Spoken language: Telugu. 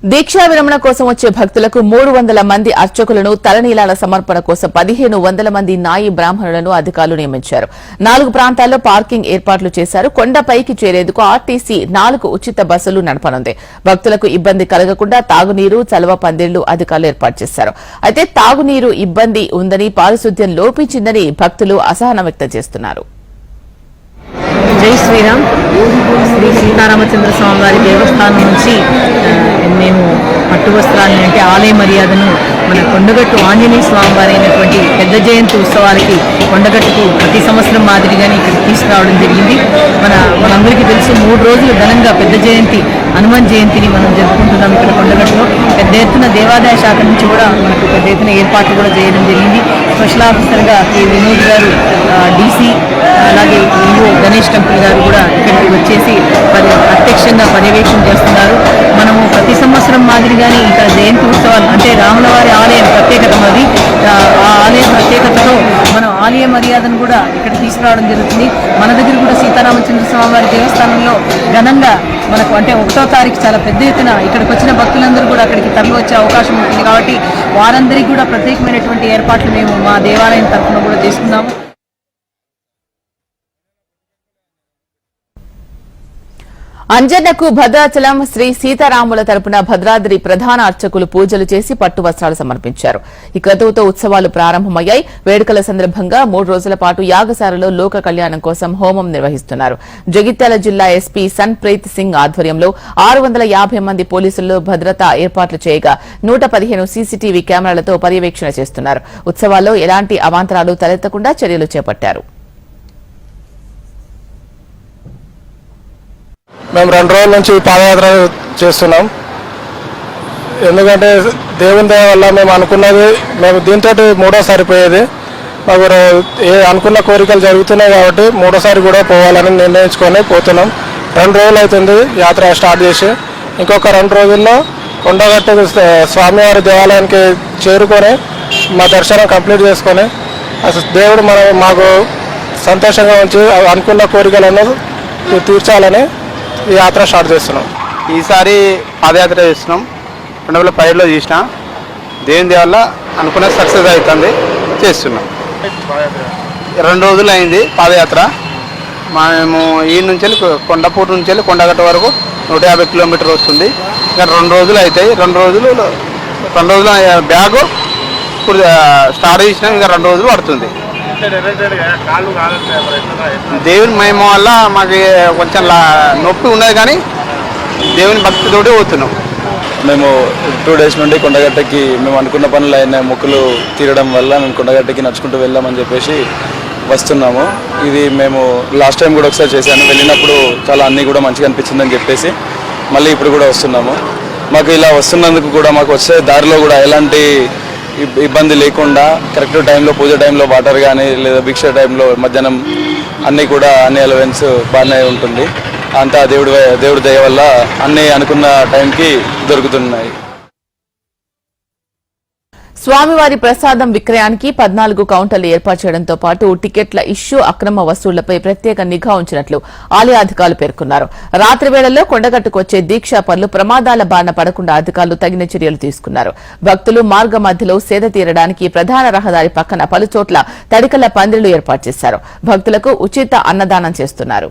దీక్షా విరమణ కోసం వచ్చే భక్తులకు 300 మంది అర్చకులను తలనీలాల సమర్పణ కోసం 1500 మంది నాయి బ్రాహ్మణులను అధికారులు నియమించారు. 4 ప్రాంతాల్లో పార్కింగ్ ఏర్పాట్లు చేశారు. కొండపైకి చేరేందుకు ఆర్టీసీ 4 ఉచిత బస్సులు నడపనుంది. భక్తులకు ఇబ్బంది కలగకుండా తాగునీరు, చలవ పందిళ్లు అధికారులు ఏర్పాటు చేశారు. అయితే తాగునీరు ఇబ్బంది ఉందని, పారిశుద్ధ్యం లోపించిందని భక్తులు అసహనం వ్యక్తం చేస్తున్నారు. జై శ్రీరామ్. శ్రీ సీతారామచంద్ర స్వామి వారి దేవస్థానం నుంచి మేము పట్టు వస్త్రాలని అంటే ఆలయ మర్యాదను మన కొండగట్టు ఆంజనేయ స్వామి వారి అయినటువంటి పెద్ద జయంతి ఉత్సవాలకి కొండగట్టుకు ప్రతి సంవత్సరం మాదిరిగానే ఇక్కడికి తీసుకురావడం జరిగింది. మనందరికీ తెలుసు 3 రోజులు ఘనంగా పెద్ద జయంతి హనుమాన్ జయంతిని మనం జరుపుకుంటున్నాం. ఇక్కడ కొండగట్టులో పెద్ద ఎత్తున దేవాదాయ శాఖ నుంచి కూడా మనకు పెద్ద ఎత్తున ఏర్పాట్లు కూడా చేయడం జరిగింది. స్పెషల్ ఆఫీసర్గా కె వినోద్ గారు, డీసీ, అలాగే ఈవో గణేష్ టెంపుల్ గారు కూడా ఇక్కడికి వచ్చేసి ప్రత్యక్షంగా పర్యవేక్షణ చేస్తున్నారు. మనము ప్రతి సంవత్సరం మాదిరిగానే ఇక్కడ జయంతి ఉత్సవాలు అంటే రాముల వారి ఆలయం ప్రత్యేకత అది. ఆ ఆలయం ప్రత్యేకతతో మనం ఆలయ మర్యాదను కూడా ఇక్కడ తీసుకురావడం జరుగుతుంది. మన దగ్గర కూడా సీతారామచంద్ర స్వామి వారి దేవస్థానంలో ఘనంగా మనకు అంటే 1వ తారీఖు చాలా పెద్ద ఎత్తున ఇక్కడికి వచ్చిన భక్తులందరూ కూడా అక్కడికి తరలి వచ్చే అవకాశం ఉంటుంది. కాబట్టి వారందరికీ కూడా ప్రత్యేకమైనటువంటి ఏర్పాట్లు మేము మా దేవాలయం తరఫున కూడా చేసుకున్నాము. అంజన్నకు భద్రాచలం శ్రీ సీతారాముల తరపున భద్రాద్రి ప్రధాన అర్చకులు పూజలు చేసి పట్టు వస్త్రాలు సమర్పించారు. ఈ క్రతువుతో ఉత్సవాలు ప్రారంభమయ్యాయి. వేడుకల సందర్భంగా 3 రోజుల పాటు యాగశాలలో లోక కళ్యాణం కోసం హోమం నిర్వహిస్తున్నారు. జగిత్యాల జిల్లా ఎస్పీ సన్ప్రీత్ సింగ్ ఆధ్వర్యంలో 650 మంది పోలీసులు భద్రతా ఏర్పాట్లు చేయగా 115 సీసీటీవీ కెమెరాలతో పర్యవేక్షణ చేస్తున్నారు. ఉత్సవాల్లో ఎలాంటి అవాంతరాలు తలెత్తకుండా చర్యలు చేపట్టారు. మేము 2 రోజుల నుంచి పాదయాత్ర చేస్తున్నాం. ఎందుకంటే దేవుని దయ వల్ల మేము అనుకున్నది దీంతో 3వసారి పోయేది. మాకు అనుకున్న కోరికలు జరుగుతున్నాయి కాబట్టి 3వసారి కూడా పోవాలని నిర్ణయించుకొని పోతున్నాం. 2 రోజులు అవుతుంది యాత్ర స్టార్ట్ చేసి. ఇంకొక 2 రోజుల్లో కొండగట్టు స్వామివారి దేవాలయానికి చేరుకొని మా దర్శనం కంప్లీట్ చేసుకొని దేవుడు మాకు సంతోషంగా ఉంచి అనుకున్న కోరికలను తీర్చాలని ఈ యాత్ర స్టార్ట్ చేస్తున్నాం. ఈసారి పాదయాత్ర చేస్తున్నాం. 2017లో చేసిన దేవుని వల్ల అనుకున్న సక్సెస్ అవుతుంది చేస్తున్నాం. 2 రోజులు అయింది పాదయాత్ర. మేము ఈ నుంచి వెళ్ళి కొండపూర్ నుంచి వెళ్ళి కొండగట్ట వరకు 150 కిలోమీటర్లు వస్తుంది. ఇంకా 2 రోజులు అవుతాయి. 2 రోజులు బ్యాగు ఇప్పుడు స్టార్ట్ చేసినాం. ఇంకా 2 రోజులు పడుతుంది. దేవుని మహిమ వల్ల మాకు కొంచెం నొప్పి ఉన్నది కానీ దేవుని భక్తితోటి పోతున్నాం. మేము 2 డేస్ నుండి కొండగట్టకి మేము అనుకున్న పనులు అయిన మొక్కులు తీరడం వల్ల మేము కొండగట్టకి నడుచుకుంటూ వెళ్దామని చెప్పేసి వస్తున్నాము. ఇది మేము లాస్ట్ టైం కూడా ఒకసారి చేశాను. వెళ్ళినప్పుడు చాలా అన్నీ కూడా మంచిగా అనిపించిందని చెప్పేసి మళ్ళీ ఇప్పుడు కూడా వస్తున్నాము. మాకు ఇలా వస్తున్నందుకు కూడా మాకు వచ్చే దారిలో కూడా ఎలాంటి ఇబ్బంది లేకుండా కరెక్ట్ టైంలో పూజ టైంలో వాటర్ కానీ లేదా భిక్ష టైంలో మధ్యాహ్నం అన్ని అలవెన్స్ బాగానే ఉంటుంది. అంతా దేవుడి దయ వల్ల అన్నీ అనుకున్న టైంకి దొరుకుతున్నాయి. స్వామివారి ప్రసాదం విక్రయానికి 14 కౌంటర్లు ఏర్పాటు చేయడంతో పాటు టికెట్ల ఇష్యూ, అక్రమ వసూళ్లపై ప్రత్యేక నిఘా ఉంచినట్లు ఆలయ అధికారులు పేర్కొన్నారు. రాత్రి వేళల్లో కొండగట్టుకు వచ్చే దీక్షా పనులు ప్రమాదాల బారిన పడకుండా అధికారులు తగిన చర్యలు తీసుకున్నారు. భక్తులు మార్గ మధ్యలో సేద తీరడానికి ప్రధాన రహదారి పక్కన పలుచోట్ల తడికల పందిళ్లు ఏర్పాటు చేశారు. భక్తులకు ఉచిత అన్నదానం చేస్తున్నారు.